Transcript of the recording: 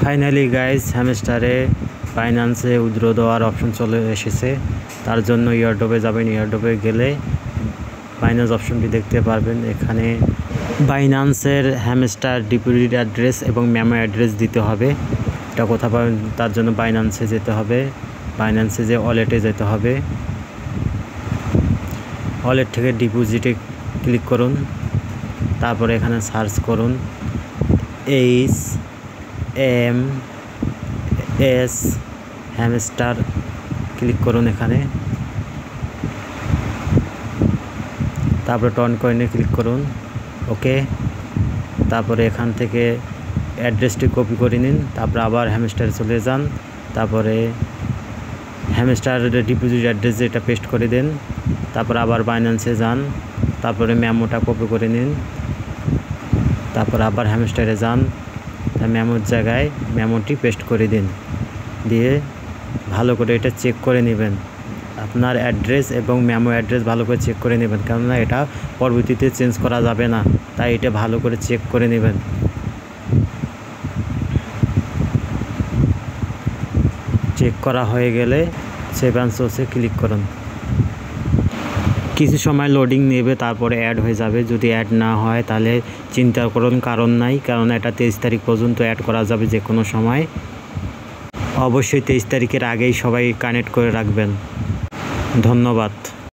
Finally guys হ্যামস্টারে বাইন্যান্সে withdraw দেওয়ার option চলে এসেছে। তার জন্য ইয়ারড্রপে যাবেন। ইয়ারড্রপে গেলে বাইন্যান্স অপশনটি দেখতে পারবেন। এখানে বাইন্যান্সের হ্যামস্টার ডিপোজিট অ্যাড্রেস এবং মেমো অ্যাড্রেস দিতে হবে। এটা কোথা পাবেন? তার জন্য বাইন্যান্সে যেতে হবে। বাইন্যান্সে যে ওয়ালেটে যেতে হবে। ওয়ালেট থেকে ডিপোজিটে ক্লিক করুন। তারপরে এখানে সার্চ করুন HMS হ্যামস্টার, ক্লিক করুন এখানে। তারপরে টন কয়েনে ক্লিক করুন, ওকে। তারপরে এখান থেকে অ্যাড্রেসটি কপি করে নিন। তারপরে আবার হ্যামস্টারে চলে যান। তারপরে হ্যামস্টার ডিপোজিট অ্যাড্রেস এটা পেস্ট করে দেন। তারপর আবার বাইন্যান্সে যান। তারপরে মেমোটা কপি করে নিন। তারপর আবার হ্যামস্টারে যান। মেমোর জায়গায় মেমোটি পেস্ট করে দিন। দিয়ে ভালো করে এটা চেক করে নেবেন। আপনার অ্যাড্রেস এবং মেমো অ্যাড্রেস ভালো করে চেক করে নেবেন, কেননা এটা পরবর্তীতে চেঞ্জ করা যাবে না। তাই এটা ভালো করে চেক করে নেবেন। চেক করা হয়ে গেলে সেভ অ্যান্ড সোর্সে ক্লিক করুন। কিছু সময় লোডিং নেবে, তারপরে অ্যাড হয়ে যাবে। যদি অ্যাড না হয় তাহলে চিন্তা করুন, কারণ নাই, কারণ এটা 23 তারিখ পর্যন্ত অ্যাড করা যাবে যে কোনো সময়। অবশ্যই 23 তারিখের আগেই সবাই কানেক্ট করে রাখবেন। ধন্যবাদ।